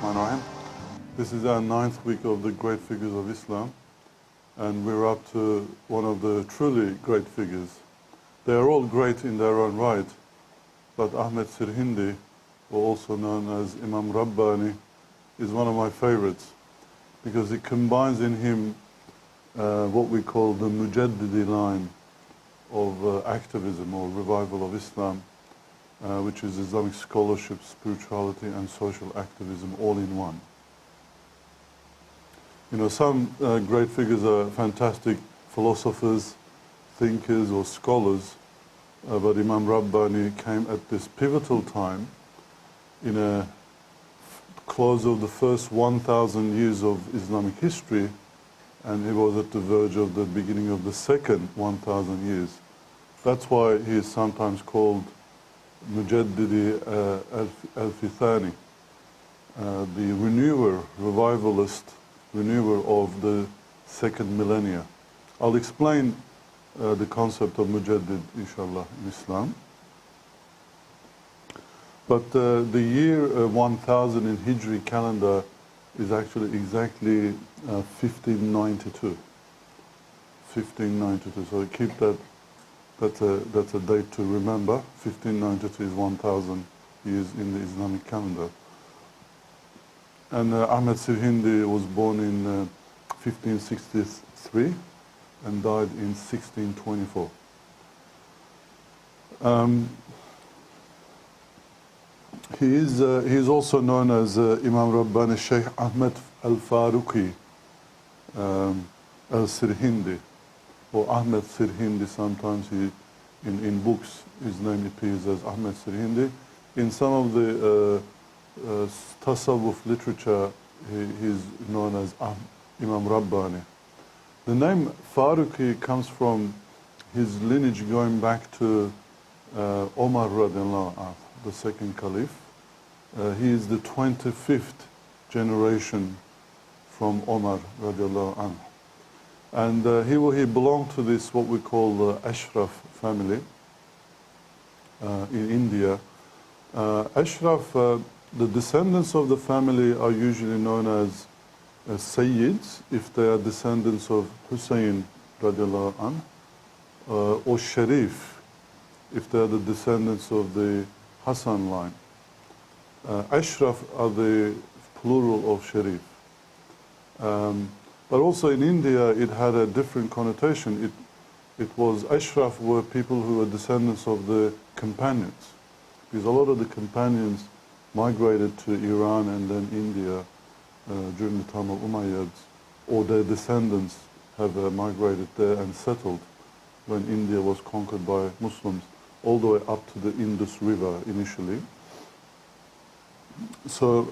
Bismillahirrahmanirrahim. This is our 9th week of the great figures of Islam, and we're up to one of the truly great figures. They are all great in their own right, but Ahmed Sirhindi, or also known as Imam Rabbani, is one of my favorites because it combines in him what we call the Mujaddidi line of activism or revival of Islam, which is Islamic scholarship, spirituality and social activism all in one. You know, some great figures are fantastic philosophers, thinkers or scholars, but Imam Rabbani came at this pivotal time in a close of the first 1,000 years of Islamic history, and he was at the verge of the beginning of the second 1,000 years. That's why he is sometimes called Mujaddidi al-Fithani, the renewer, revivalist, renewer of the second millennia. I'll explain the concept of Mujaddid, inshallah, in Islam. But the year 1000 in Hijri calendar is actually exactly 1592. 1592, so keep that. That's a date to remember. 1592 is 1000 years in the Islamic calendar. And Ahmed Sirhindi was born in 1563 and died in 1624. He is also known as Imam Rabbani Sheikh Ahmed al-Faruqi al-Sirhindi, or Ahmed Sirhindi. Sometimes in books his name appears as Ahmed Sirhindi. In some of the tasawwuf literature he is known as Imam Rabbani. The name Faruqi comes from his lineage going back to Omar radiallahu anhu, the second caliph. He is the 25th generation from Omar radiallahu anhu. And he belonged to this, what we call the Ashraf family in India. Ashraf, the descendants of the family are usually known as Sayyids, if they are descendants of Hussein radiallahu anhu, or Sharif, if they are the descendants of the Hasan line. Ashraf are the plural of Sharif. But also in India it had a different connotation. It was Ashraf were people who were descendants of the companions, because a lot of the companions migrated to Iran and then India during the time of Umayyads, or their descendants have migrated there and settled when India was conquered by Muslims, all the way up to the Indus River initially. So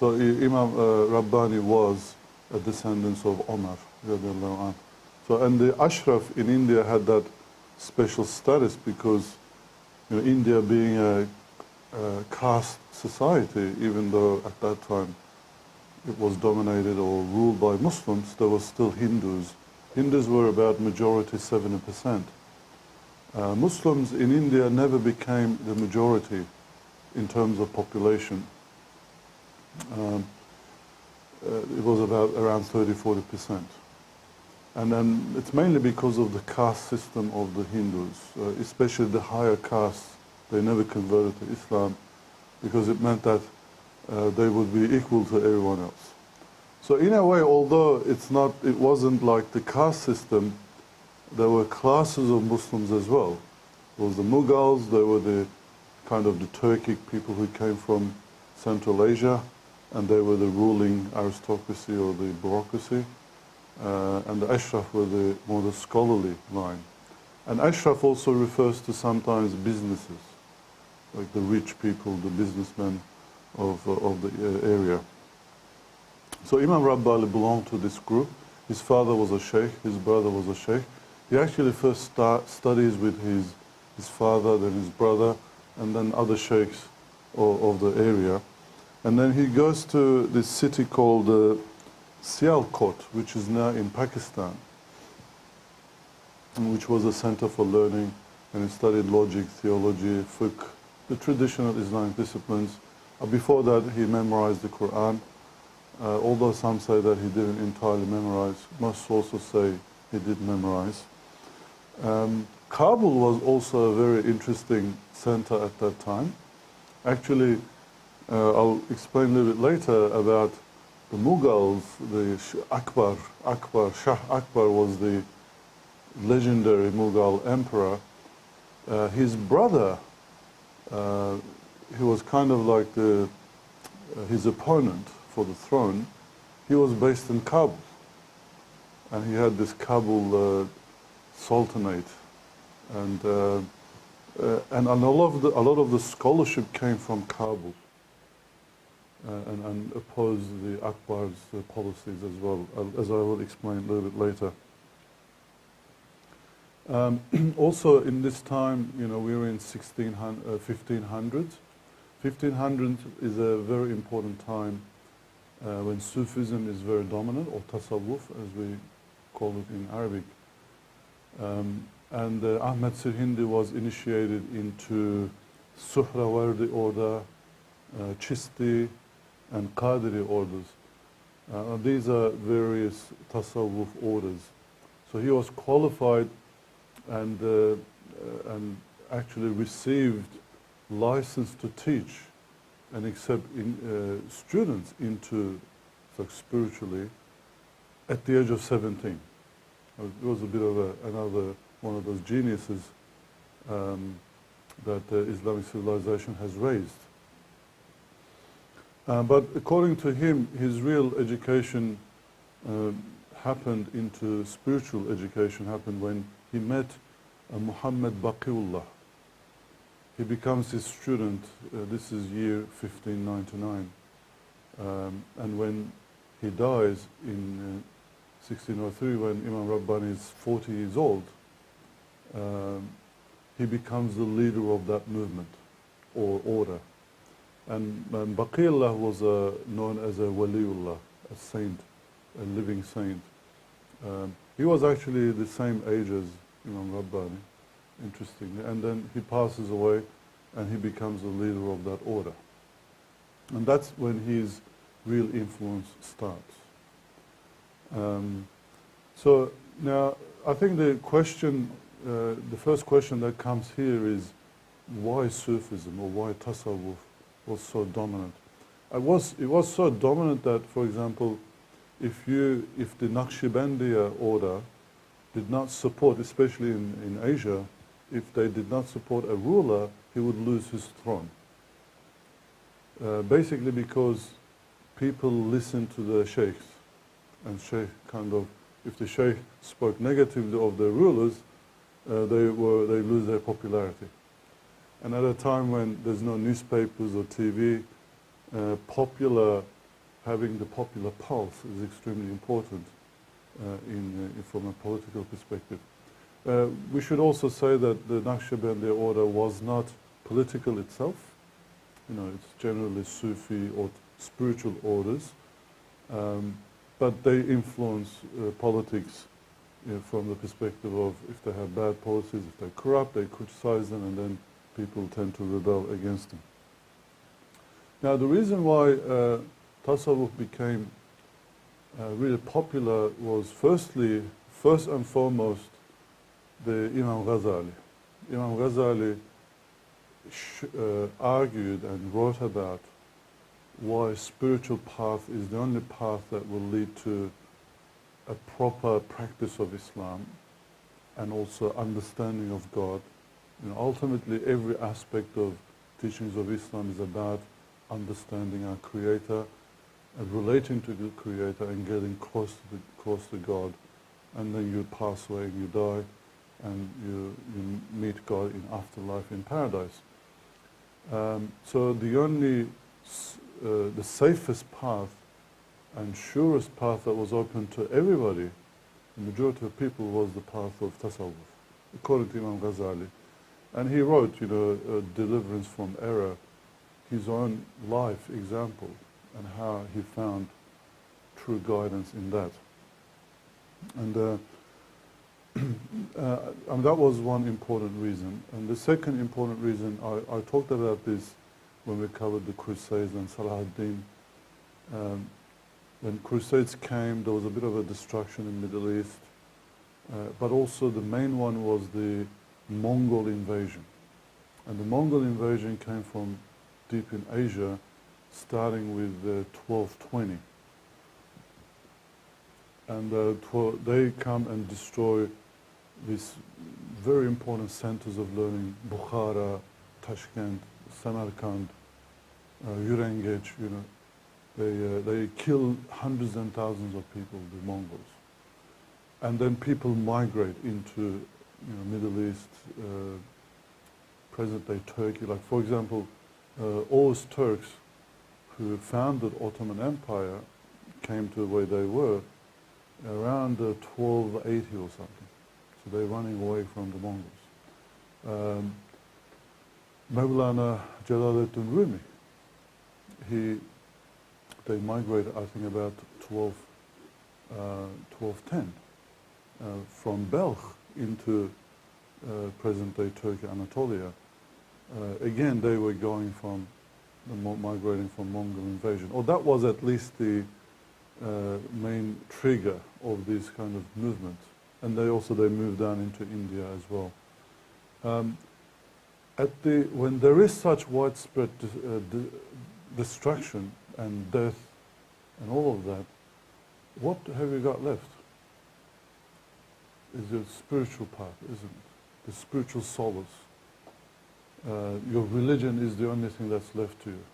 Imam Rabbani was a descendant of Omar. So, and the Ashraf in India had that special status because, you know, India being a caste society, even though at that time it was dominated or ruled by Muslims, there were still Hindus. Hindus were about majority 70%. Muslims in India never became the majority in terms of population. It was about around 30–40%. And then it's mainly because of the caste system of the Hindus, especially the higher castes. They never converted to Islam because it meant that they would be equal to everyone else. So in a way, although it wasn't like the caste system, there were classes of Muslims as well. There was the Mughals, there were the kind of the Turkic people who came from Central Asia, and they were the ruling aristocracy or the bureaucracy, and the Ashraf were more the scholarly line. And Ashraf also refers to sometimes businesses, like the rich people, the businessmen of the area. So Imam Rabbani belonged to this group. His father was a sheikh, his brother was a sheikh. He actually first studies with his father, then his brother, and then other sheikhs of the area. And then he goes to this city called Sialkot, which is now in Pakistan, which was a center for learning, and he studied logic, theology, fiqh, the traditional Islamic disciplines. Before that, he memorized the Quran. Although some say that he didn't entirely memorize, most sources say he did memorize. Kabul was also a very interesting center at that time. Actually, I'll explain a little bit later about the Mughals, the Shah Akbar was the legendary Mughal emperor. His brother, he was kind of like his opponent for the throne. He was based in Kabul, and he had this Kabul sultanate, and a lot of the scholarship came from Kabul, and opposed the Akbar's policies as well, as I will explain a little bit later. Also, in this time, we were in 1500s. 1500 is a very important time when Sufism is very dominant, or tasawwuf as we call it in Arabic. And Ahmed Sirhindi was initiated into Suhrawardi order, Chisti and Qadiri orders. These are various tasawwuf orders. So he was qualified and actually received license to teach and accept students into spiritually at the age of 17. It was a bit of another one of those geniuses that Islamic civilization has raised. But according to him, his real education happened into spiritual education happened when he met Muhammad Baqiullah. He becomes his student, this is year 1599, and when he dies in 1603, when Imam Rabbani is 40 years old, he becomes the leader of that movement or order. And Baqiullah was known as a Waliullah, a saint, a living saint. He was actually the same age as Imam Rabbani, interestingly, and then he passes away and he becomes the leader of that order. And that's when his real influence starts. So now I think the question, the first question that comes here is why Sufism or why Tasawwuf was so dominant? It was so dominant that, for example, if the Naqshbandiya order did not support, especially in Asia, if they did not support a ruler, he would lose his throne. Basically because people listened to the sheikhs, and sheikh if the sheikh spoke negatively of the rulers, they lose their popularity. And at a time when there's no newspapers or TV, having the popular pulse is extremely important from a political perspective. We should also say that the Naqshbandiya order was not political itself. It's generally Sufi or spiritual orders, but they influence politics from the perspective of if they have bad policies, if they're corrupt, they criticize them, and then people tend to rebel against them. Now, the reason why Tasawwuf became really popular was first and foremost, the Imam Ghazali. Imam Ghazali argued and wrote about why spiritual path is the only path that will lead to a proper practice of Islam and also understanding of God. Ultimately, every aspect of teachings of Islam is about understanding our Creator and relating to the Creator and getting close to God. And then you pass away and you die and you meet God in afterlife in paradise. So the safest path and surest path that was open to everybody, the majority of people, was the path of Tasawwuf, according to Imam Ghazali. And he wrote, Deliverance from Error, his own life example, and how he found true guidance in that. And that was one important reason. And the second important reason, I talked about this when we covered the Crusades and Salahuddin. When Crusades came, there was a bit of a destruction in the Middle East, but also the main one was the Mongol invasion. And the Mongol invasion came from deep in Asia, starting with 1220. And they come and destroy these very important centers of learning: Bukhara, Tashkent, Samarkand, Ürengech. You know, they kill hundreds and thousands of people, the Mongols, and then people migrate into Middle East, present-day Turkey. Like for example, Oghuz Turks, who founded Ottoman Empire, came to where they were around 1280 or something. So they're running away from the Mongols. Mevlana Jalaluddin Rumi, they migrated, I think, about 1210 from Belch into present-day Turkey, Anatolia. Again, they were going from migrating from Mongol invasion, or that was at least the main trigger of this kind of movement. And they moved down into India as well. When there is such widespread destruction and death and all of that, what have you got left? Is the spiritual part, isn't it? The spiritual solace. Your religion is the only thing that's left to you,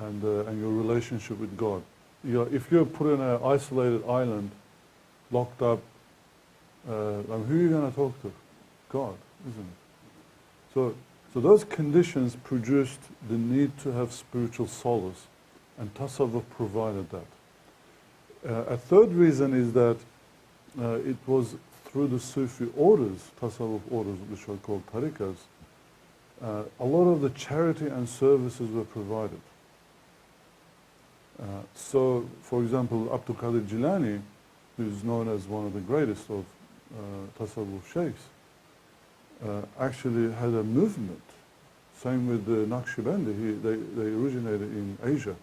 and your relationship with God. If you're put in an isolated island, locked up, who are you going to talk to? God, isn't it? So those conditions produced the need to have spiritual solace, and Tasawwuf provided that. A third reason is that it was through the Sufi orders, Tasawwuf orders, which are called tariqas, a lot of the charity and services were provided. So, for example, Abdul Qadir Jilani, who is known as one of the greatest of Tasawwuf sheikhs, actually had a movement. Same with the Naqshbandi. They originated in Asia,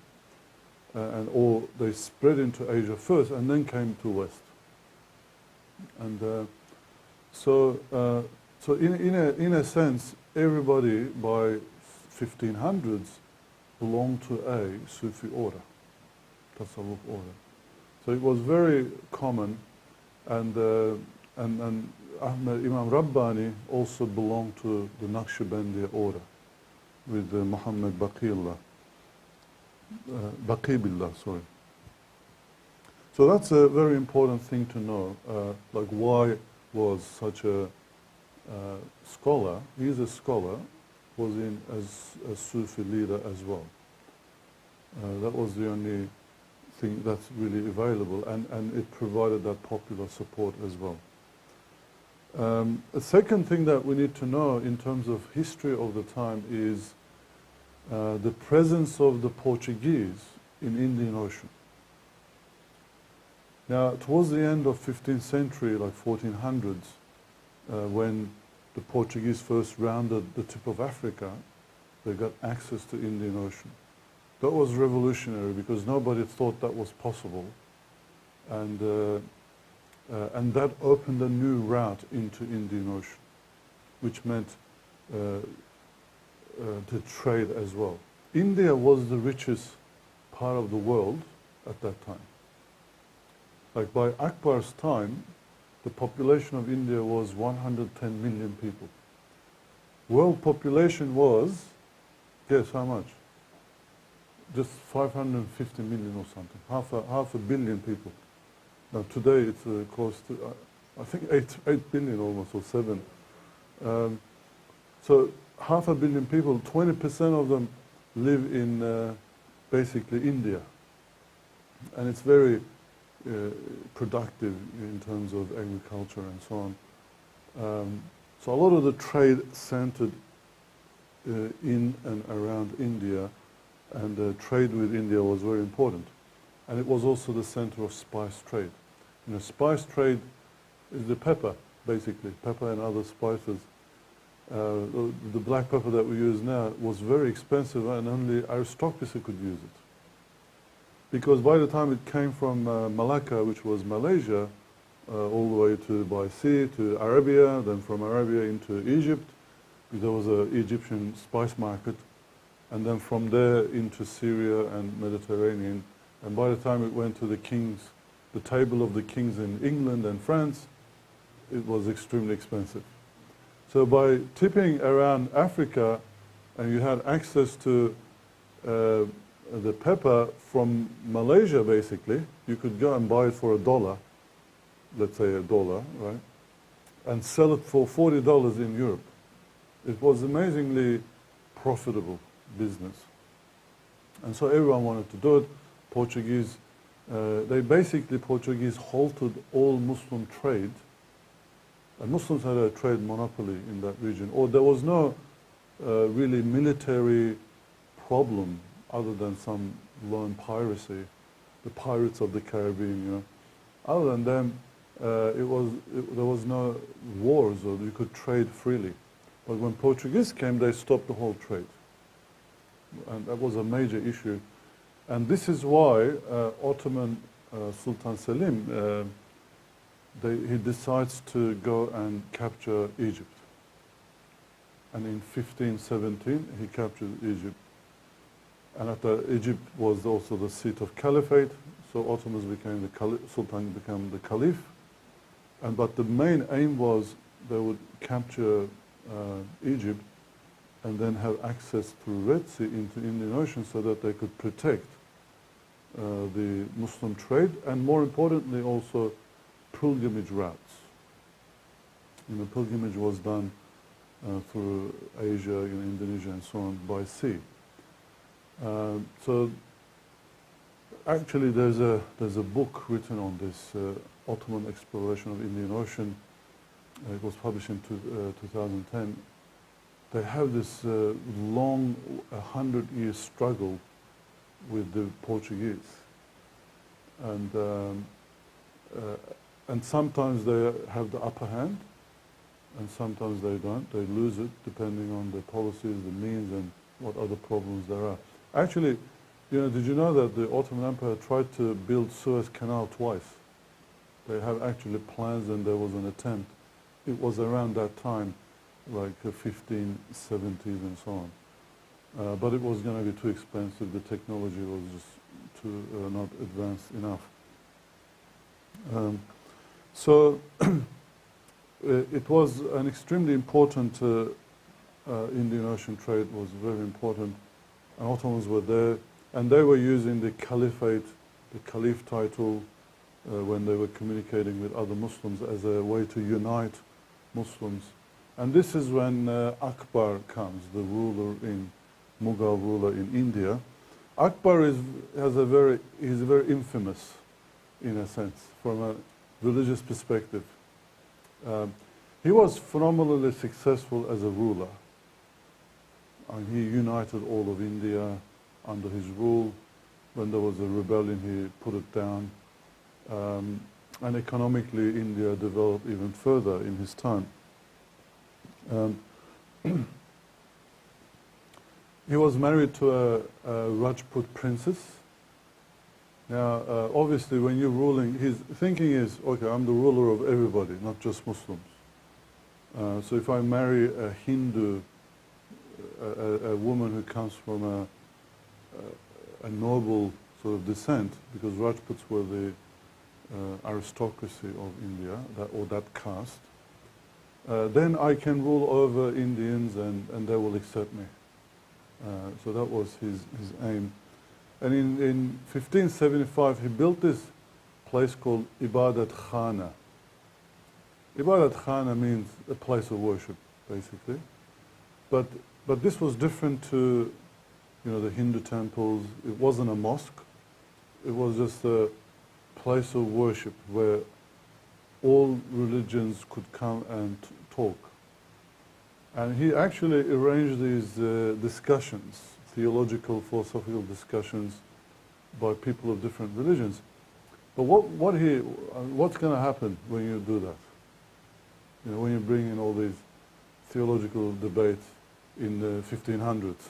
or they spread into Asia first and then came to West. And so in a sense, everybody by 1500s belonged to a Sufi order, Tasawwuf order. So it was very common, and Imam Rabbani also belonged to the Naqshbandi order with Muhammad Baqibillah, sorry. So that's a very important thing to know, like why was such a scholar, he's a scholar, was in as a Sufi leader as well. That was the only thing that's really available, and it provided that popular support as well. A second thing that we need to know in terms of history of the time is the presence of the Portuguese in Indian Ocean. Now, towards the end of 15th century, like 1400s, when the Portuguese first rounded the tip of Africa, they got access to Indian Ocean. That was revolutionary because nobody thought that was possible, and that opened a new route into Indian Ocean, which meant the trade as well. India was the richest part of the world at that time. Like by Akbar's time, the population of India was 110 million people. World population was, guess how much? Just 550 million or something, half a billion people. Now today it's close to, I think 8 billion almost, or 7. So half a billion people, 20% of them live in basically India. And it's very productive in terms of agriculture and so on. So a lot of the trade centered in and around India, and trade with India was very important. And it was also the center of spice trade. Spice trade is the pepper, basically, pepper and other spices. The black pepper that we use now was very expensive and only aristocracy could use it. Because by the time it came from Malacca, which was Malaysia, all the way by sea to Arabia, then from Arabia into Egypt, because there was an Egyptian spice market, and then from there into Syria and Mediterranean. And by the time it went to the kings, the table of the kings in England and France, it was extremely expensive. So by tipping around Africa, and you had access to the pepper from Malaysia basically, you could go and buy it for $1, let's say $1, right? And sell it for $40 in Europe. It was amazingly profitable business. And so everyone wanted to do it. Portuguese, Portuguese halted all Muslim trade. And Muslims had a trade monopoly in that region. Or there was no really military problem other than some lone piracy, the pirates of the Caribbean, you know. Other than them, there was no wars, or you could trade freely. But when Portuguese came, they stopped the whole trade. And that was a major issue. And this is why Ottoman Sultan Selim, he decides to go and capture Egypt. And in 1517, he captured Egypt. And after Egypt was also the seat of caliphate, so Ottomans became the caliph, Sultan became the caliph. But the main aim was they would capture Egypt and then have access through Red Sea into Indian Ocean so that they could protect the Muslim trade, and more importantly also pilgrimage routes. You know, pilgrimage was done through Asia, Indonesia and so on by sea. So actually there's a book written on this Ottoman exploration of Indian Ocean. It was published in 2010. They have this long 100-year struggle with the Portuguese, and sometimes they have the upper hand, and sometimes they don't. They lose it depending on the policies, the means, and what other problems there are. Actually, did you know that the Ottoman Empire tried to build Suez Canal twice? They have actually plans, and there was an attempt. It was around that time, like 1570s and so on. But it was going to be too expensive. The technology was just not advanced enough. So it was an extremely important, Indian Ocean trade was very important. And Ottomans were there, and they were using the caliphate, the caliph title, when they were communicating with other Muslims as a way to unite Muslims. And this is when Akbar comes, the ruler Mughal ruler in India. Akbar is very infamous, in a sense, from a religious perspective. He was phenomenally successful as a ruler. And he united all of India under his rule. When there was a rebellion, he put it down. And economically, India developed even further in his time. He was married to a Rajput princess. Now, obviously, when you're ruling, his thinking is, okay, I'm the ruler of everybody, not just Muslims. So if I marry a Hindu, a woman who comes from a noble sort of descent, because Rajputs were the aristocracy of India, or that caste, then I can rule over Indians and they will accept me. So that was his aim. And in 1575, he built this place called Ibadat Khana. Ibadat Khana means a place of worship, basically. But this was different to, the Hindu temples. It wasn't a mosque. It was just a place of worship where all religions could come and talk. And he actually arranged these discussions, theological, philosophical discussions by people of different religions. But what's going to happen when you do that? When you bring in all these theological debate in the 1500s.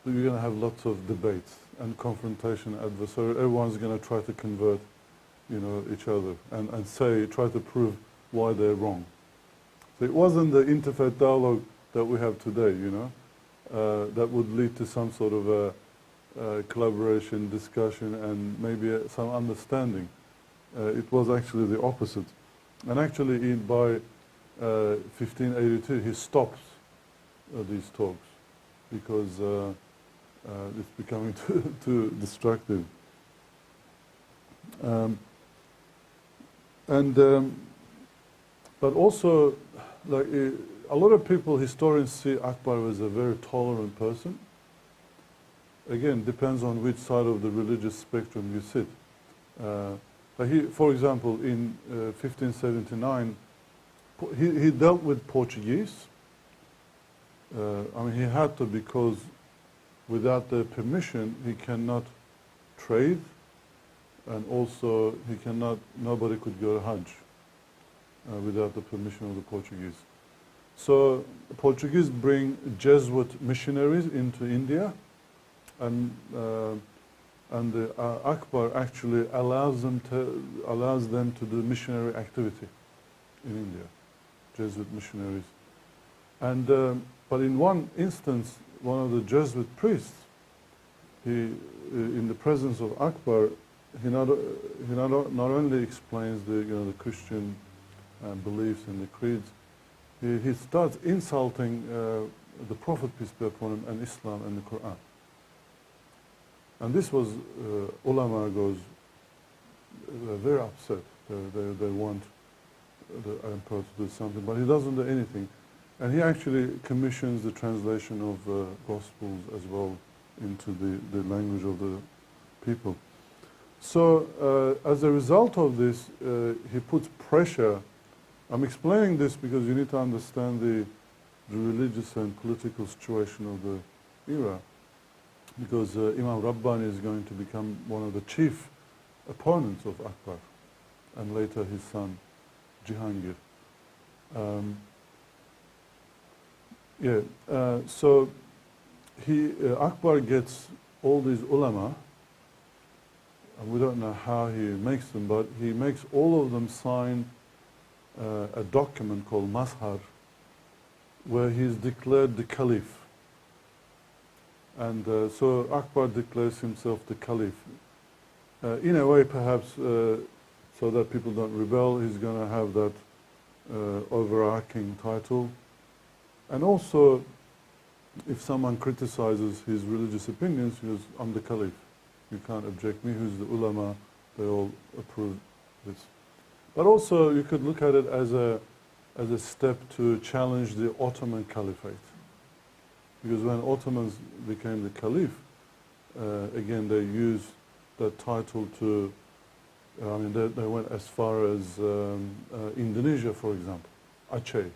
So you're going to have lots of debates and confrontation, adversary. Everyone's going to try to convert, each other and try to prove why they're wrong. So it wasn't the interfaith dialogue that we have today, that would lead to some sort of a collaboration, discussion, and maybe some understanding. It was actually the opposite. And actually, by 1582, he stops these talks because it's becoming too destructive. But also, like a lot of people, historians see Akbar as a very tolerant person. Again, depends on which side of the religious spectrum you sit. For example, in 1579, he dealt with Portuguese. He had to, because without their permission, he cannot trade, and also nobody could go to Hajj without the permission of the Portuguese. So the Portuguese bring Jesuit missionaries into India, and Akbar actually allows them to do missionary activity in India, Jesuit missionaries. And but in one instance, one of the Jesuit priests, in the presence of Akbar, he not only explains the Christian beliefs and the creeds, he starts insulting the Prophet, peace be upon him, and Islam and the Quran. And this was, ulama goes, they're very upset. They want the emperor to do something, but he doesn't do anything. And he actually commissions the translation of Gospels as well into the language of the people. So as a result of this, he puts pressure. I'm explaining this because you need to understand the religious and political situation of the era. Because Imam Rabbani is going to become one of the chief opponents of Akbar, and later his son, Jahangir. So Akbar gets all these ulama, and we don't know how he makes them, but he makes all of them sign a document called Mazhar, where he's declared the Caliph. And so Akbar declares himself the Caliph. In a way, perhaps, so that people don't rebel, he's going to have that overarching title. And also, if someone criticizes his religious opinions, he goes, I'm the Caliph. You can't object me. Who's the ulama? They all approve this. But also, you could look at it as a step to challenge the Ottoman Caliphate. Because when Ottomans became the Caliph, again, they used that title to, they went as far as Indonesia, for example, Aceh,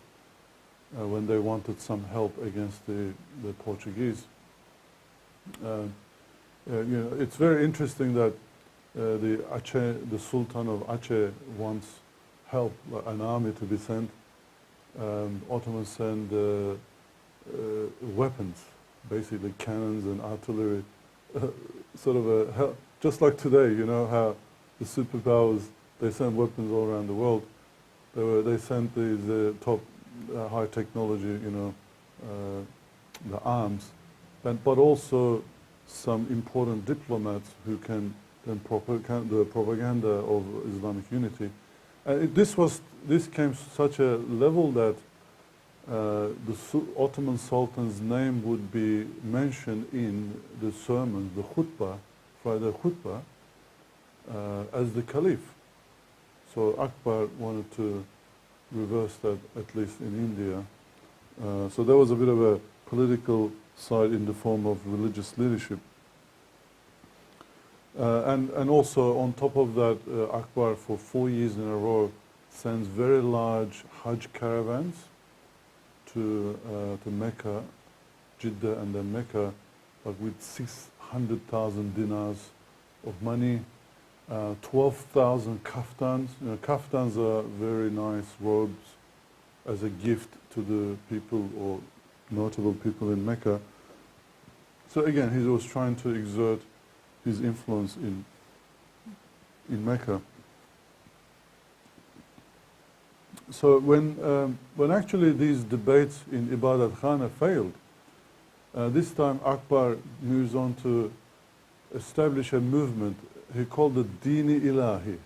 when they wanted some help against the Portuguese. It's very interesting that the Sultan of Aceh wants help, an army to be sent. Ottomans send weapons, basically cannons and artillery, just like today, how the superpowers, they send weapons all around the world. They sent these top high technology, the arms, but also some important diplomats who can then the propaganda of Islamic unity. This came to such a level that the Ottoman Sultan's name would be mentioned in the sermons, the khutbah, Friday khutbah, as the Caliph. So Akbar wanted to reverse that, at least in India. So there was a bit of a political side in the form of religious leadership. And also on top of that, Akbar for 4 years in a row sends very large Hajj caravans to Mecca, Jeddah and then Mecca, but with 600,000 dinars of money, 12,000 kaftans. Kaftans are very nice robes as a gift to the people or notable people in Mecca. So again, he was trying to exert his influence in Mecca. So when actually these debates in Ibadat Khana failed, this time Akbar moves on to establish a movement he called the Dini Ilahi.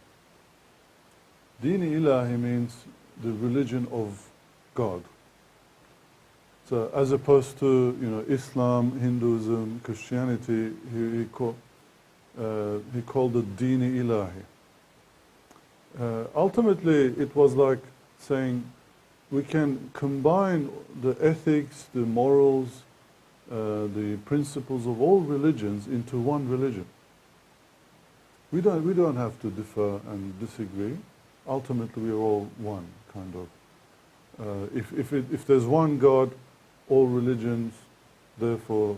Dini Ilahi means the religion of God. So as opposed to Islam, Hinduism, Christianity, he called it Dini Ilahi. Ultimately, it was like saying we can combine the ethics, the morals, the principles of all religions into one religion. We don't have to differ and disagree. Ultimately, we are all one, kind of. If there's one God, all religions, therefore,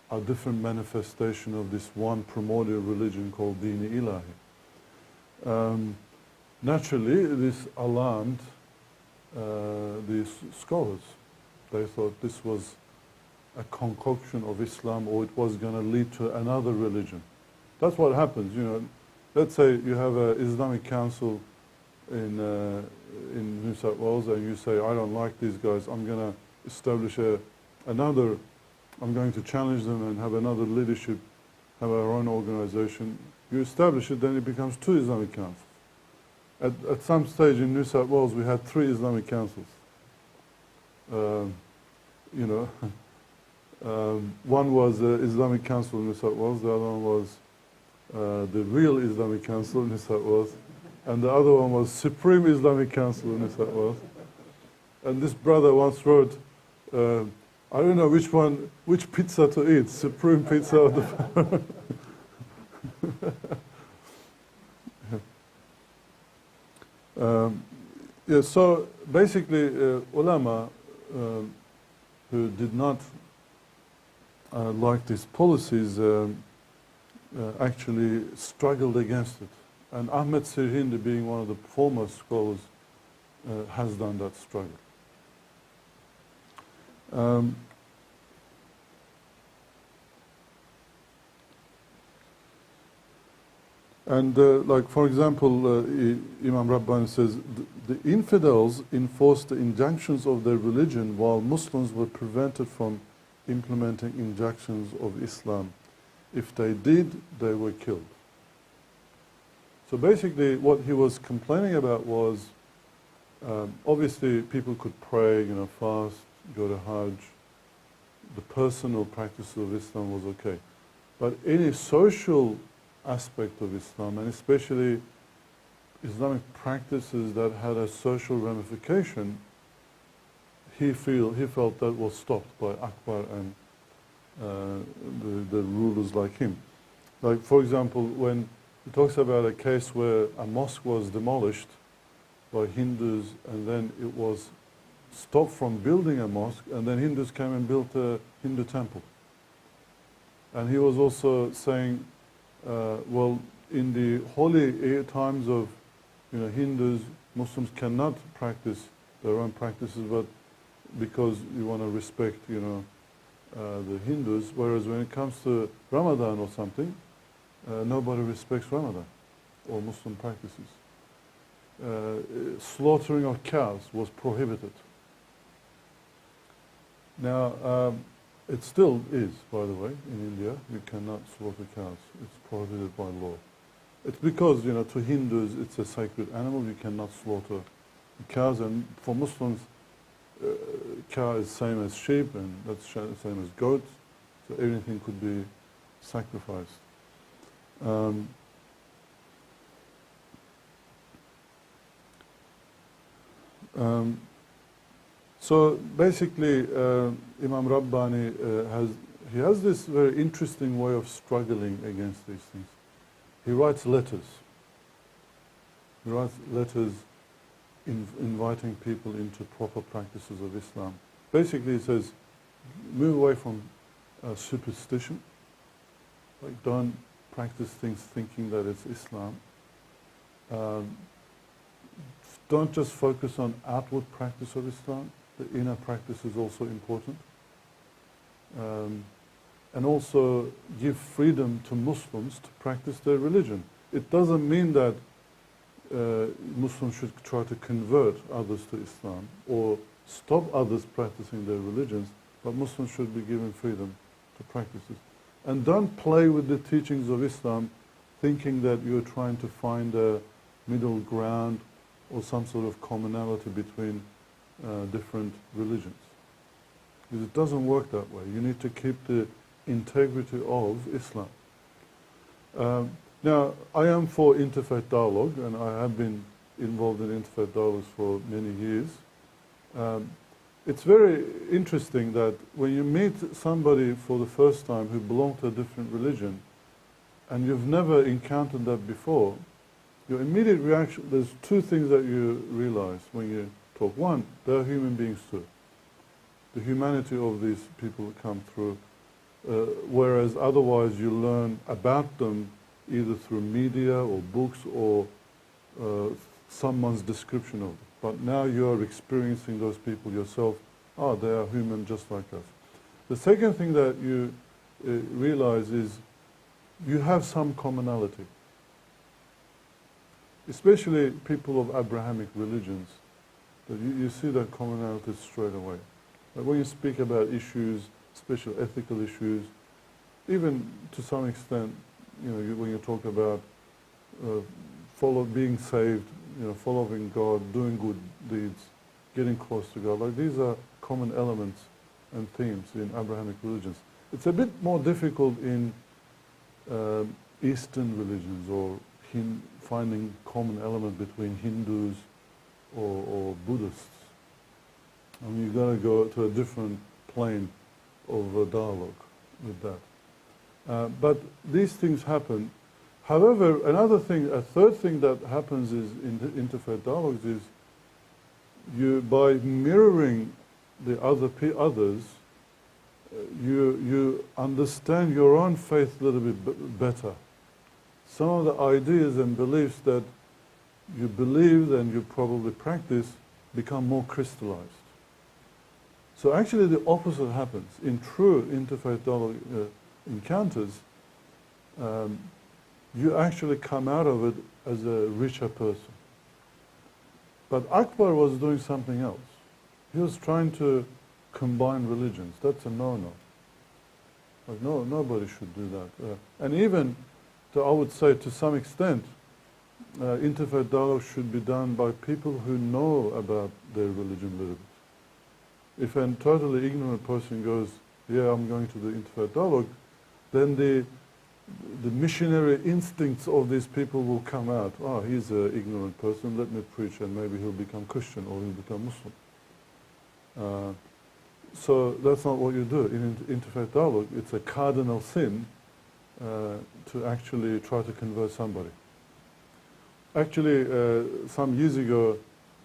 are different manifestation of this one primordial religion called Dini Ilahi. Naturally, this alarmed these scholars. They thought this was a concoction of Islam, or it was going to lead to another religion. That's what happens, Let's say you have an Islamic council in New South Wales, and you say, I don't like these guys, I'm going to establish I'm going to challenge them and have another leadership, have our own organization. You establish it, then it becomes 2 Islamic councils. At some stage in New South Wales, we had 3 Islamic councils. One was the Islamic Council in New South Wales, the other one was the real Islamic Council in New South Wales, and the other one was Supreme Islamic Council in New South Wales. And this brother once wrote, I don't know which pizza to eat, Supreme Pizza or the... so basically, ulama who did not like these policies actually struggled against it. And Ahmed Sirhindi, being one of the foremost scholars, has done that struggle. Like for example, Imam Rabbani says, the infidels enforced the injunctions of their religion while Muslims were prevented from implementing injunctions of Islam. If they did, they were killed. So basically what he was complaining about was, obviously people could pray, fast, go to Hajj. The personal practices of Islam was okay. But any social aspect of Islam, and especially Islamic practices that had a social ramification, he felt that was stopped by Akbar and the rulers like him. Like for example, when he talks about a case where a mosque was demolished by Hindus and then it was stopped from building a mosque, and then Hindus came and built a Hindu temple. And he was also saying, well, in the holy times of Hindus, Muslims cannot practice their own practices, but because you want to respect the Hindus, whereas when it comes to Ramadan or something, nobody respects Ramadan or Muslim practices. Slaughtering of cows was prohibited. Now, it still is, by the way, in India. You cannot slaughter cows. It's prohibited by law. It's because, to Hindus, it's a sacred animal. You cannot slaughter cows. And for Muslims, cow is same as sheep, and that's same as goats. So everything could be sacrificed. So basically, Imam Rabbani has this very interesting way of struggling against these things. He writes letters. He writes letters inviting people into proper practices of Islam. Basically, he says, move away from superstition. Like, don't practice things thinking that it's Islam. don't just focus on outward practice of Islam, the inner practice is also important. And also give freedom to Muslims to practice their religion. It doesn't mean that Muslims should try to convert others to Islam or stop others practicing their religions, but Muslims should be given freedom to practice it. And don't play with the teachings of Islam thinking that you're trying to find a middle ground or some sort of commonality between different religions. Because it doesn't work that way. You need to keep the integrity of Islam. Now, I am for interfaith dialogue, and I have been involved in interfaith dialogues for many years. It's very interesting that when you meet somebody for the first time who belongs to a different religion, and you've never encountered that before, your immediate reaction, there's two things that you realize when you talk. One, they're human beings too. The humanity of these people that come through, whereas otherwise you learn about them either through media or books or someone's description of them. But now you're experiencing those people yourself. Oh, they are human just like us. The second thing that you realize is you have some commonality. Especially people of Abrahamic religions, that you see that commonality straight away. Like when you speak about issues, especially ethical issues, even to some extent, you know, when you talk about being saved, you know, following God, doing good deeds, getting close to God, like these are common elements and themes in Abrahamic religions. It's a bit more difficult in Eastern religions or finding common element between Hindus or Buddhists. I mean, you've got to go to a different plane of dialogue with that. But these things happen. However, a third thing that happens is in the interfaith dialogues is by mirroring the others, you understand your own faith a little bit better. Some of the ideas and beliefs that you believe and you probably practice become more crystallized. So actually the opposite happens. In true interfaith dialogue encounters, you actually come out of it as a richer person. But Akbar was doing something else. He was trying to combine religions. That's a no-no. Like nobody should do that. And even, I would say to some extent, interfaith dialogue should be done by people who know about their religion a little bit. If a totally ignorant person goes, yeah, I'm going to do interfaith dialogue, then the missionary instincts of these people will come out. Oh, he's an ignorant person, let me preach, and maybe he'll become Christian or he'll become Muslim. So that's not what you do. In interfaith dialogue, it's a cardinal sin to actually try to convert somebody. Actually, some years ago,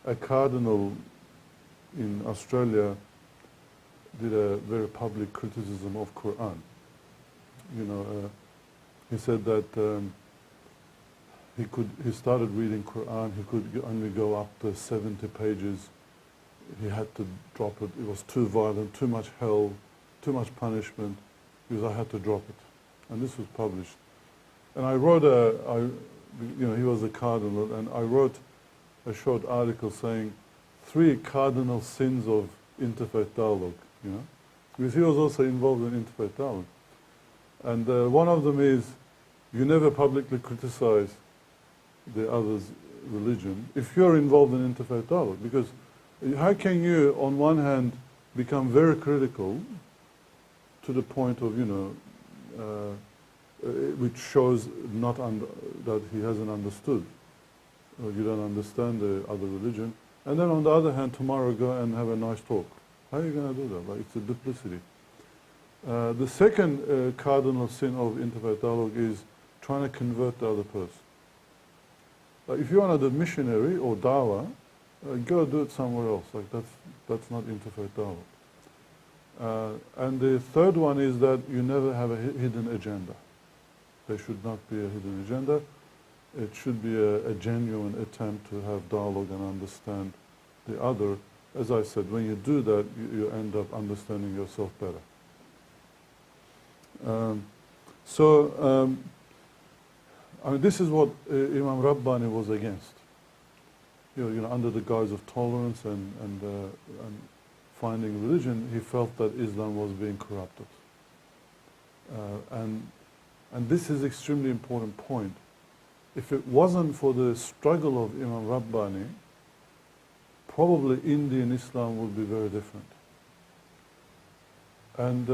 a cardinal in Australia did a very public criticism of Quran. You know, he said that he started reading Quran, he could only go up to 70 pages. He had to drop it. It was too violent, too much hell, too much punishment. Because I had to drop it. And this was published. And I wrote he was a cardinal, and I wrote a short article saying 3 cardinal sins of interfaith dialogue, you know, because he was also involved in interfaith dialogue. And one of them is you never publicly criticize the other's religion if you're involved in interfaith dialogue, because how can you, on one hand, become very critical to the point of, you know, which shows that he hasn't understood, or you don't understand the other religion, and then on the other hand, tomorrow go and have a nice talk. How are you going to do that? Like, it's a duplicity. The second cardinal sin of interfaith dialogue is trying to convert the other person. Like, if you want to do missionary or dawah, go do it somewhere else. Like, that's not interfaith dialogue. And the third one is that you never have a hidden agenda. There should not be a hidden agenda. It should be a genuine attempt to have dialogue and understand the other. As I said, when you do that, you end up understanding yourself better. I mean, this is what Imam Rabbani was against. You know, under the guise of tolerance and finding religion, he felt that Islam was being corrupted. And this is extremely important point. If it wasn't for the struggle of Imam Rabbani, probably Indian Islam would be very different. And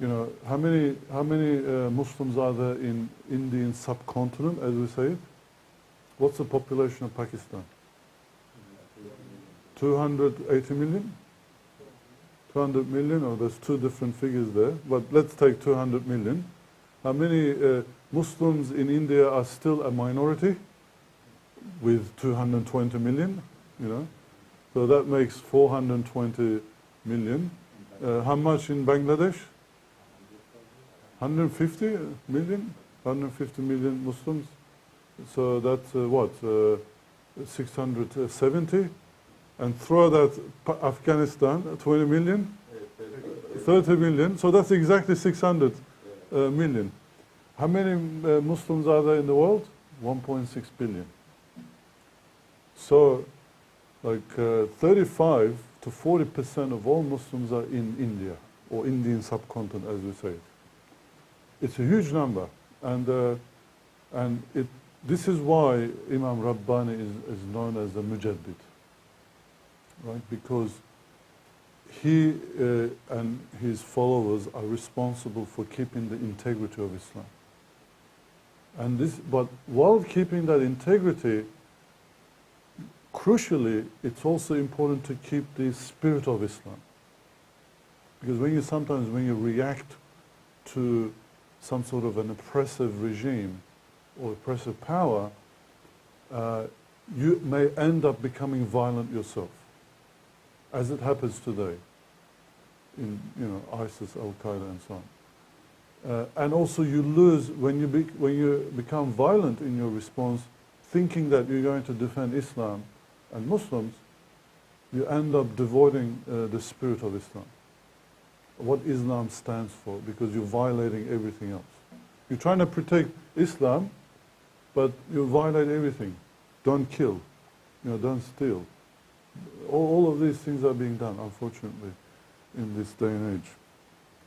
you know, how many Muslims are there in Indian subcontinent, as we say it? What's the population of Pakistan? 280 million? 200 million, or there's two different figures there, but let's take 200 million. How many Muslims in India are still a minority with 220 million, you know? So that makes 420 million. How much in Bangladesh? 150 million? 150 million Muslims. So that's what? 670? And throw that Afghanistan, 20 million? 30 million. So that's exactly 600 million. How many Muslims are there in the world? 1.6 billion. So like 35 to 40% of all Muslims are in India, or Indian subcontinent, as we say it. It's a huge number. And this is why Imam Rabbani is known as the Mujaddid. Right? Because he and his followers are responsible for keeping the integrity of Islam. And but while keeping that integrity, crucially, it's also important to keep the spirit of Islam. Because sometimes when you react to some sort of an oppressive regime or oppressive power, you may end up becoming violent yourself, as it happens today in ISIS, Al-Qaeda, and so on. And also you lose, when you become violent in your response, thinking that you're going to defend Islam and Muslims, you end up devoiding the spirit of Islam, what Islam stands for, because you're violating everything else. You're trying to protect Islam, but you violate everything. Don't kill, don't steal. All of these things are being done, unfortunately, in this day and age,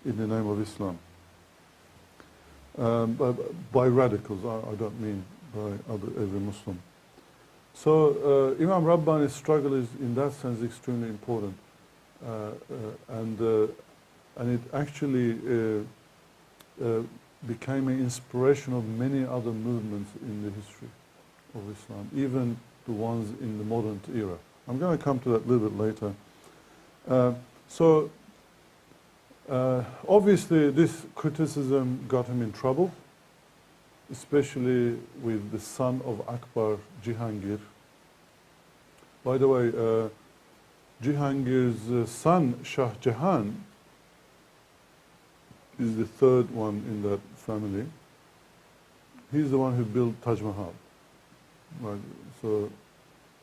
in the name of Islam. By radicals, I don't mean by every Muslim. So Imam Rabbani's struggle is, in that sense, extremely important, and it actually became an inspiration of many other movements in the history of Islam, even the ones in the modern era. I'm going to come to that a little bit later. Obviously, this criticism got him in trouble, especially with the son of Akbar, Jihangir. By the way, Jihangir's son, Shah Jahan, is the third one in that family. He's the one who built Taj Mahal. Right. So,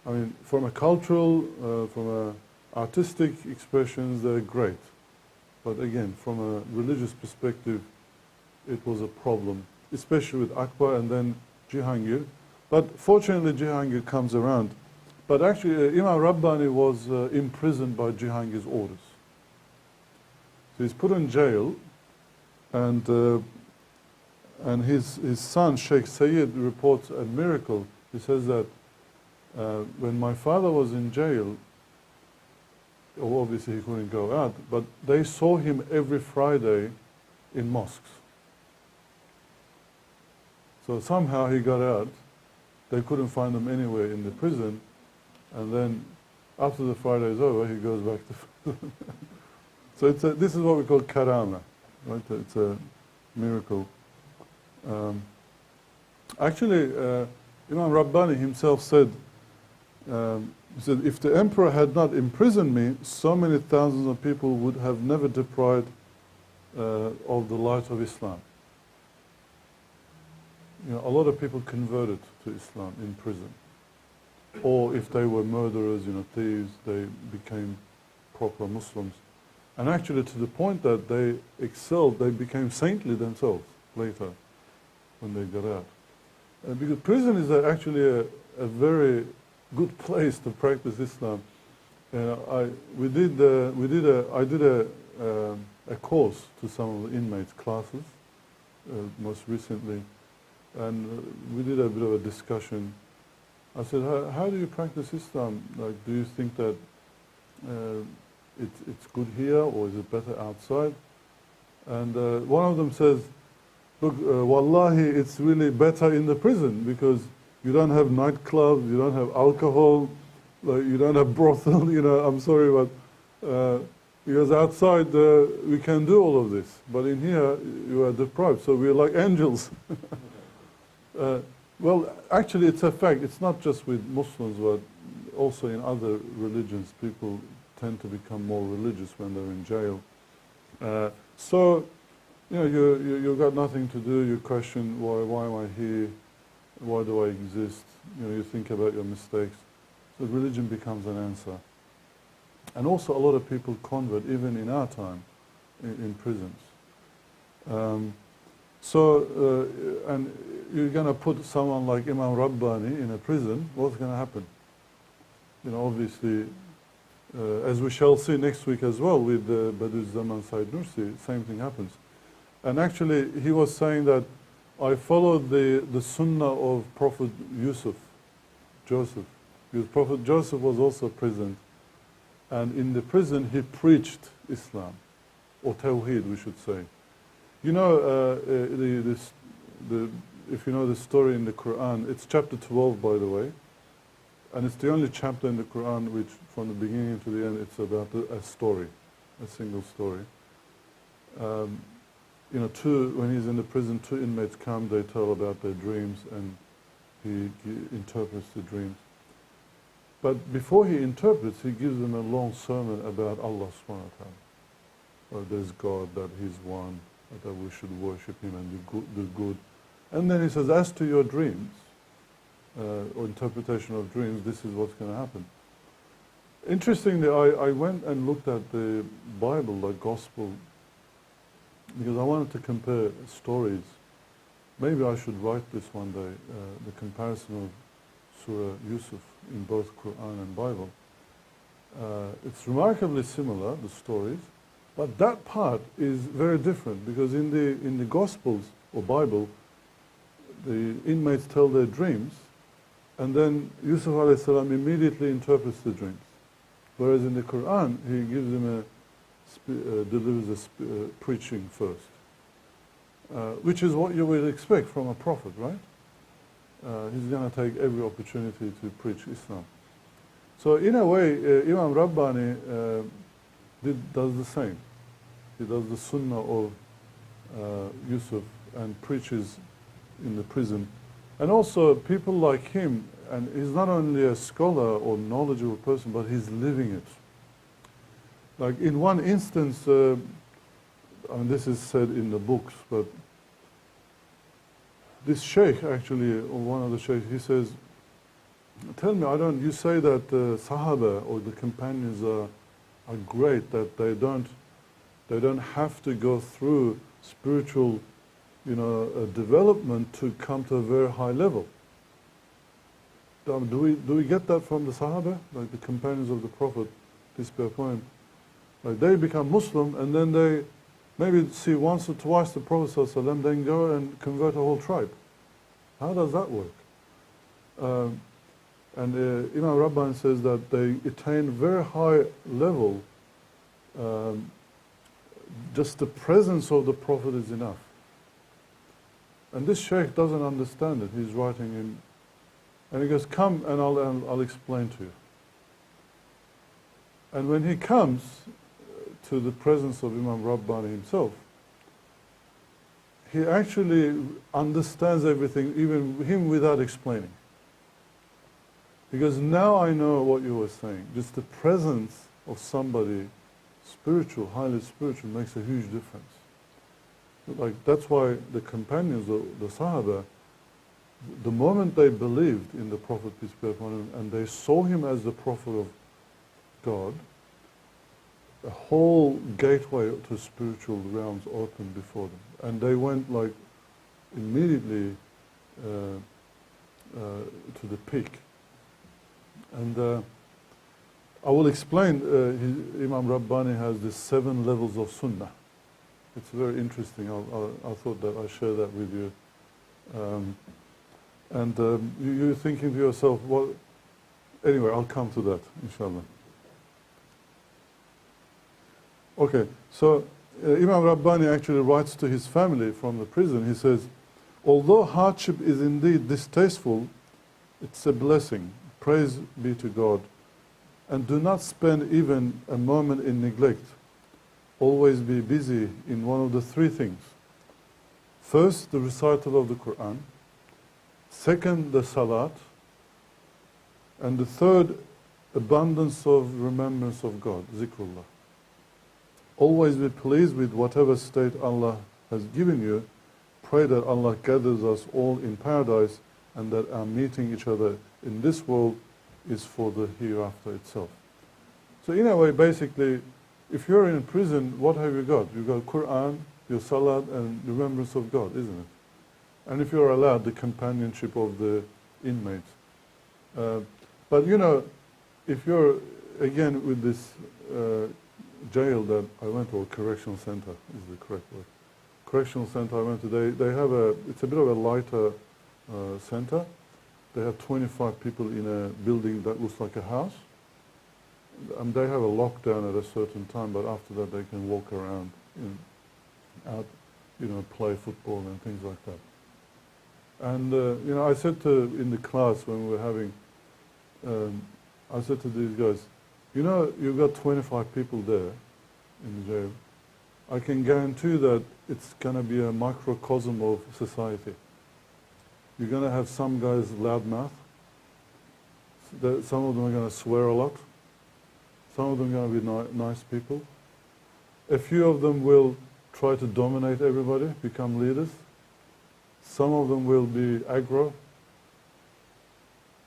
I mean, from a cultural, from a artistic expressions, they're great. But again, from a religious perspective, it was a problem, especially with Akbar and then Jihangir. But fortunately, Jihangir comes around. But actually, Imam Rabbani was imprisoned by Jihangir's orders. So he's put in jail, and his son, Sheikh Sayyid, reports a miracle. He says that when my father was in jail, obviously he couldn't go out, but they saw him every Friday in mosques. So somehow he got out. They couldn't find him anywhere in the prison, and then after the Friday is over, he goes back to prison. So this is what we call karama, right? It's a miracle. Actually, Imam Rabbani himself said, he said, if the emperor had not imprisoned me, so many thousands of people would have never deprived of the light of Islam. a lot of people converted to Islam in prison. Or if they were murderers, thieves, they became proper Muslims. And actually to the point that they excelled, they became saintly themselves later when they got out. Because prison is actually a very good place to practice Islam. I did a course to some of the inmates' classes most recently, and we did a bit of a discussion. I said, how do you practice Islam? Like, do you think that it's good here, or is it better outside? And one of them says, look, wallahi, it's really better in the prison, because you don't have nightclubs, you don't have alcohol, you don't have brothel, I'm sorry, but because outside we can do all of this, but in here you are deprived, so we're like angels. Well, actually it's a fact. It's not just with Muslims, but also in other religions. People tend to become more religious when they're in jail. So, you've got nothing to do. You question, why am I here? Why do I exist? You think about your mistakes. So religion becomes an answer. And also a lot of people convert, even in our time, in prisons. And you're going to put someone like Imam Rabbani in a prison, what's going to happen? Obviously, as we shall see next week as well with Badiüzzaman Said Nursi, same thing happens. And actually, he was saying that I followed the sunnah of Prophet Joseph, because Prophet Joseph was also prison. And in the prison, he preached Islam, or Tawheed, we should say. If you know the story in the Quran, it's chapter 12, by the way, and it's the only chapter in the Quran which, from the beginning to the end, it's about a story, a single story. When he's in the prison, two inmates come, they tell about their dreams, and he interprets the dreams. But before he interprets, he gives them a long sermon about Allah subhanahu wa ta'ala. There's God, that He's one, that we should worship Him and do good. And then he says, as to your dreams, or interpretation of dreams, this is what's going to happen. Interestingly, I went and looked at the Bible, the Gospel, because I wanted to compare stories. Maybe I should write this one day, the comparison of Surah Yusuf in both Quran and Bible. It's remarkably similar, the stories, but that part is very different, because in the Gospels or Bible, the inmates tell their dreams, and then Yusuf alayhi salam immediately interprets the dreams. Whereas in the Quran, he gives them delivers a preaching first, which is what you would expect from a prophet, right? He's going to take every opportunity to preach Islam. So in a way, Imam Rabbani does the same. He does the sunnah of Yusuf and preaches in the prison. And also people like him, and he's not only a scholar or knowledgeable person, but he's living it. Like in one instance, this is said in the books, but this sheikh actually, or one of the sheikhs, he says, tell me, you say that the Sahaba or the companions are great, that they don't have to go through spiritual development to come to a very high level. Do we get that from the Sahaba, like the companions of the Prophet, peace be upon him? Like they become Muslim and then they maybe see once or twice the Prophet ﷺ, then go and convert a whole tribe. How does that work? And Imam Rabbani says that they attain very high level. Just the presence of the Prophet is enough. And this sheikh doesn't understand it. He's writing in, and he goes, come and I'll explain to you. And when he comes to the presence of Imam Rabbani himself, he actually understands everything, even him without explaining. Because now I know what you were saying. Just the presence of somebody spiritual, highly spiritual, makes a huge difference. Like that's why the companions, the Sahaba, The moment they believed in the Prophet, peace be upon him, and they saw him as the Prophet of God, a whole gateway to spiritual realms opened before them. And they went like immediately to the peak. And I will explain, Imam Rabbani has these 7 levels of Sunnah. It's very interesting. I thought that I'd share that with you. You're thinking to yourself, well, anyway, I'll come to that, inshallah. Okay, so Imam Rabbani actually writes to his family from the prison. He says, although hardship is indeed distasteful, it's a blessing. Praise be to God. And do not spend even a moment in neglect. Always be busy in one of the 3 things. First, the recital of the Quran. Second, the salat. And the third, abundance of remembrance of God, zikrullah. Always be pleased with whatever state Allah has given you. Pray that Allah gathers us all in paradise and that our meeting each other in this world is for the hereafter itself. So in a way, basically, if you're in prison, what have you got? You've got Quran, your salat, and remembrance of God, isn't it? And if you're allowed, the companionship of the inmates. But you know, if you're, again, with this jail that I went to, or correctional center is the correct word. Correctional center I went to, they have it's a bit of a lighter center. They have 25 people in a building that looks like a house. They have a lockdown at a certain time, but after that they can walk around, out, play football and things like that. And I said in the class when we were having, I said to these guys, you've got 25 people there in the jail. I can guarantee that it's going to be a microcosm of society. You're going to have some guys loudmouth. Some of them are going to swear a lot. Some of them are going to be nice people. A few of them will try to dominate everybody, become leaders. Some of them will be aggro.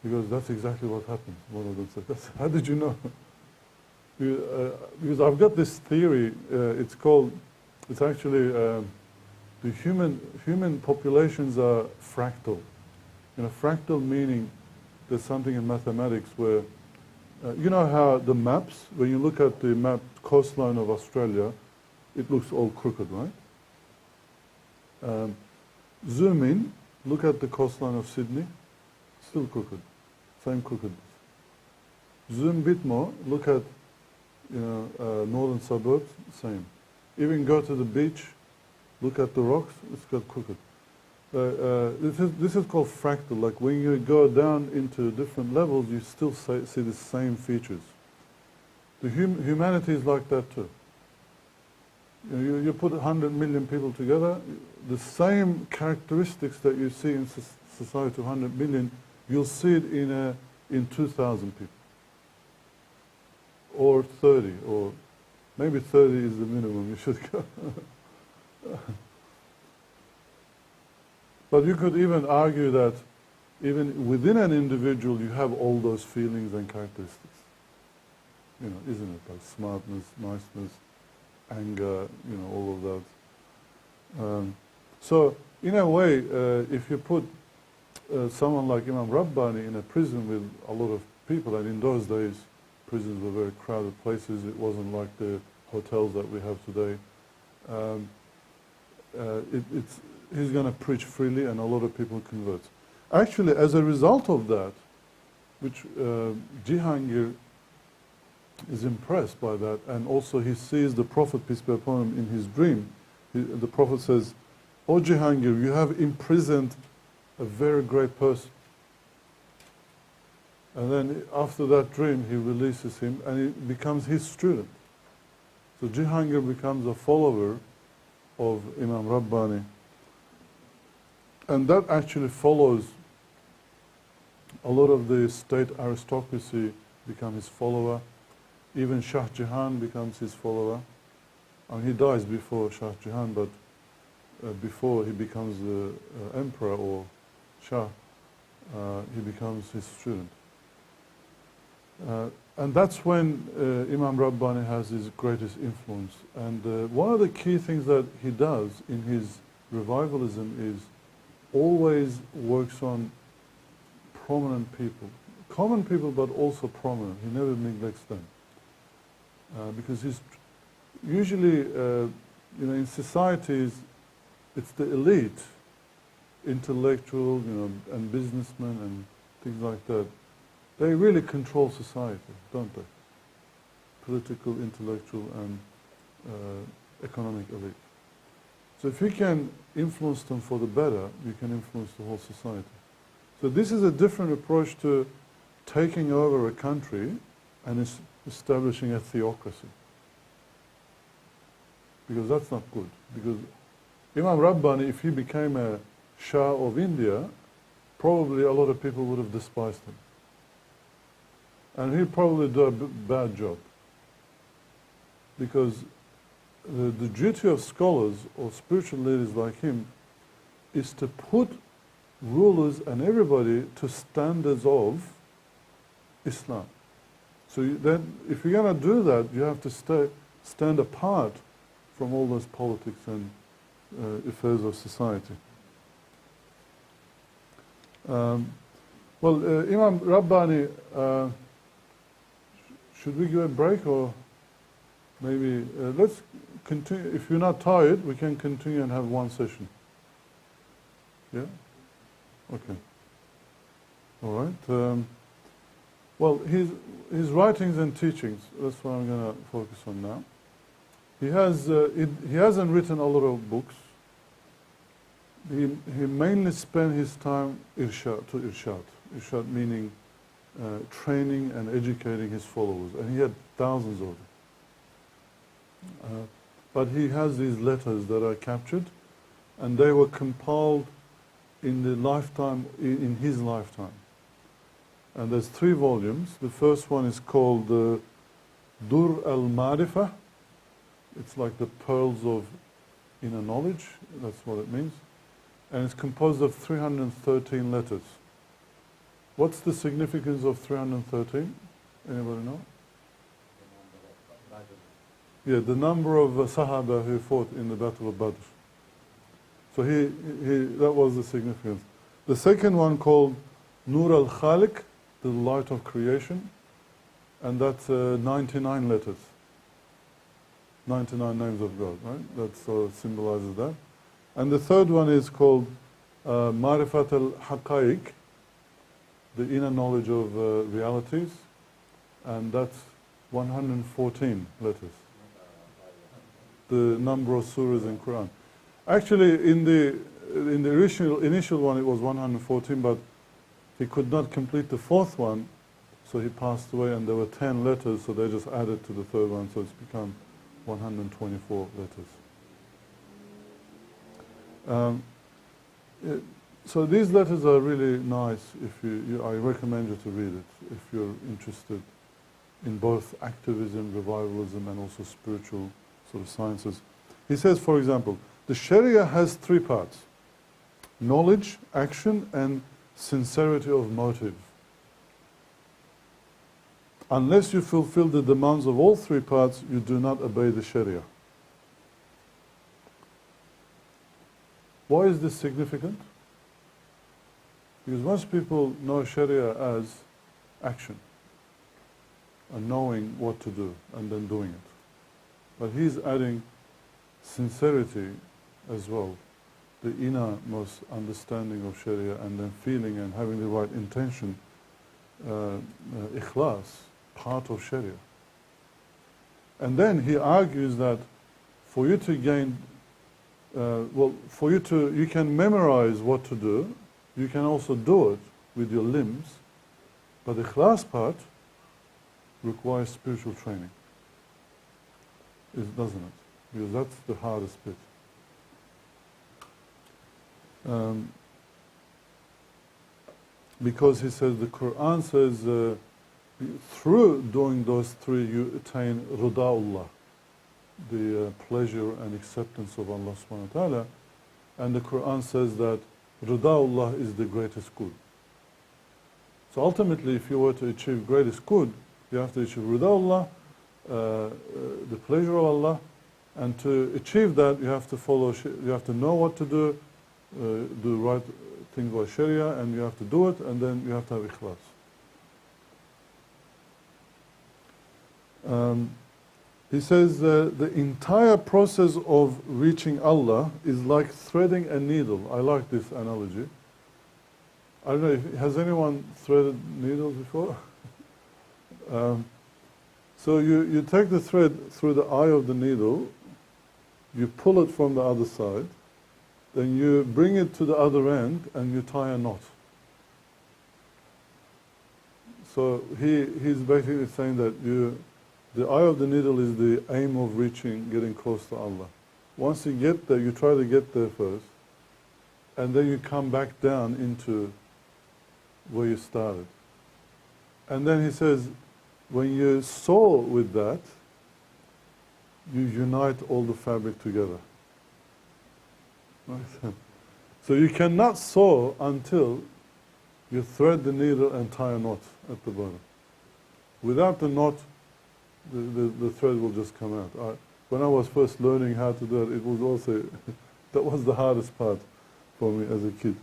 Because that's exactly what happens. One of them said, how did you know? Because I've got this theory, it's actually, the human populations are fractal. Fractal meaning there's something in mathematics where, you know how the maps, when you look at the map coastline of Australia, it looks all crooked, right? Zoom in, look at the coastline of Sydney, still crooked, same crookedness. Zoom a bit more, look at northern suburbs, same. Even go to the beach, look at the rocks, it's got crooked. This is called fractal. Like when you go down into different levels, you still see the same features. The humanity is like that too. You put 100 million people together, the same characteristics that you see in society of 100 million, you'll see it in 2,000 people. Or 30, or maybe 30 is the minimum you should go. But you could even argue that even within an individual you have all those feelings and characteristics. Isn't it? Like smartness, niceness, anger, all of that. So in a way, if you put someone like Imam Rabbani in a prison with a lot of people, and in those days prisons were very crowded places, it wasn't like the hotels that we have today, he's going to preach freely and a lot of people convert. Actually, as a result of that, which Jihangir is impressed by that, and also he sees the Prophet, peace be upon him, in his dream. The Prophet says, "O Jihangir, you have imprisoned a very great person." And then after that dream, he releases him and he becomes his student. So Jihangir becomes a follower of Imam Rabbani. And that actually follows a lot of the state aristocracy become his follower. Even Shah Jahan becomes his follower. And he dies before Shah Jahan, but before he becomes the emperor or Shah, he becomes his student. And that's when Imam Rabbani has his greatest influence. And one of the key things that he does in his revivalism is always works on prominent people. Common people, but also prominent. He never neglects them. Because he's usually, in societies, it's the elite, intellectual, and businessmen and things like that. They really control society, don't they? Political, intellectual, and economic elite. So if you can influence them for the better, you can influence the whole society. So this is a different approach to taking over a country and establishing a theocracy. Because that's not good. Because Imam Rabbani, if he became a Shah of India, probably a lot of people would have despised him. And he'd probably do a bad job. Because the duty of scholars or spiritual leaders like him is to put rulers and everybody to standards of Islam. So then, if you're going to do that, you have to stand apart from all those politics and affairs of society. Imam Rabbani, should we give a break, or maybe let's continue? If you're not tired, we can continue and have one session. Yeah? Okay. All right. Well, his writings and teachings, that's what I'm going to focus on now. He hasn't written a lot of books. He mainly spent his time irshad. Irshad meaning training and educating his followers, and he had thousands of them. But he has these letters that are captured, and they were compiled in his lifetime. And there's 3 volumes. The first one is called Dur al-Marifah. It's like the pearls of inner knowledge. That's what it means. And it's composed of 313 letters. What's the significance of 313? Anybody know? Yeah, the number of Sahaba who fought in the Battle of Badr. So that was the significance. The second one called Nur al-Khaliq, the light of creation, and that's 99 letters. 99 names of God, right? That sort of symbolizes that. And the third one is called Marifat al-Haqaiq, the inner knowledge of realities, and that's 114 letters. The number of surahs in Quran. Actually, in the initial one, it was 114, but he could not complete the 4th one, so he passed away, and there were 10 letters, so they just added to the 3rd one, so it's become 124 letters. So these letters are really nice. I recommend you to read it if you're interested in both activism, revivalism, and also spiritual sort of sciences. He says, for example, the Sharia has 3 parts: knowledge, action, and sincerity of motive. Unless you fulfill the demands of all 3 parts, you do not obey the Sharia. Why is this significant? Because most people know Sharia as action, and knowing what to do, and then doing it. But he's adding sincerity as well, the innermost understanding of Sharia, and then feeling and having the right intention, ikhlas, part of Sharia. And then he argues that for you to gain, you can memorize what to do, you can also do it with your limbs, but the ikhlas part requires spiritual training, doesn't it? Because that's the hardest bit. Because he says, the Quran says, through doing those 3 you attain rida'ullah, the pleasure and acceptance of Allah subhanahu wa ta'ala. And the Quran says that rida'ullah is the greatest good. So ultimately, if you were to achieve greatest good, you have to achieve Rida Allah, the pleasure of Allah, and to achieve that, you have to follow, you have to know what to do right things by Sharia, and you have to do it, and then you have to have ikhlas. He says the entire process of reaching Allah is like threading a needle. I like this analogy. I don't know, has anyone threaded needles before? So you take the thread through the eye of the needle, you pull it from the other side, then you bring it to the other end and you tie a knot. So he's basically saying that the eye of the needle is the aim of reaching, getting close to Allah. Once you get there, you try to get there first, and then you come back down into where you started. And then he says, when you sew with that, you unite all the fabric together. Right? So you cannot sew until you thread the needle and tie a knot at the bottom. Without the knot, the thread will just come out. When I was first learning how to do it, it was also, that was the hardest part for me as a kid.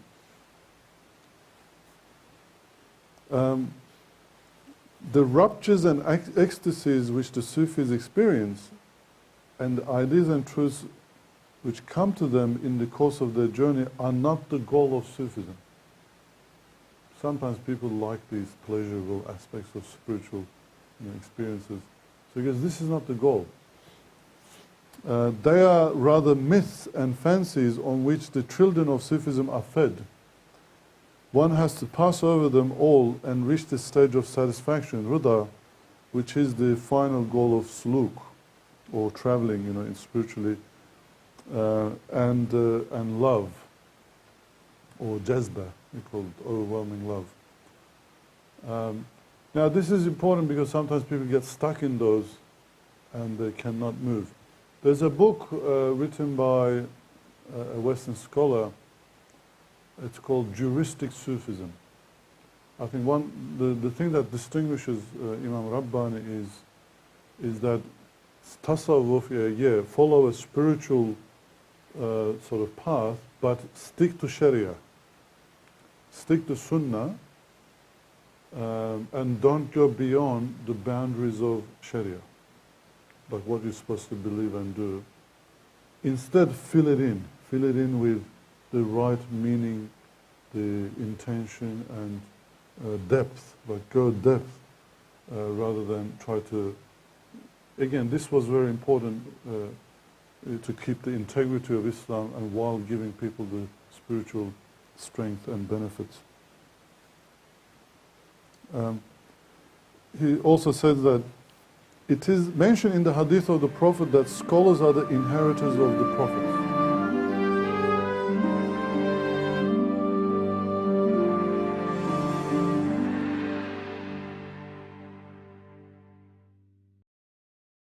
The ruptures and ecstasies which the Sufis experience, and the ideas and truths which come to them in the course of their journey, are not the goal of Sufism. Sometimes people like these pleasurable aspects of spiritual experiences. So because this is not the goal. They are rather myths and fancies on which the children of Sufism are fed. One has to pass over them all and reach the stage of satisfaction, Rida, which is the final goal of suluk, or traveling, in spiritually, and love, or jazba, we call it, overwhelming love. Now this is important because sometimes people get stuck in those and they cannot move. There's a book written by a Western scholar. It's called Heuristic Sufism. I think the thing that distinguishes Imam Rabbani is that tasawwuf, follow a spiritual sort of path, but stick to Sharia, stick to Sunnah, and don't go beyond the boundaries of Sharia, like what you're supposed to believe and do. Instead, fill it in with the right meaning, the intention, and depth, but go depth rather than try to. Again, this was very important to keep the integrity of Islam and while giving people the spiritual strength and benefits. He also said that it is mentioned in the hadith of the Prophet that scholars are the inheritors of the Prophet.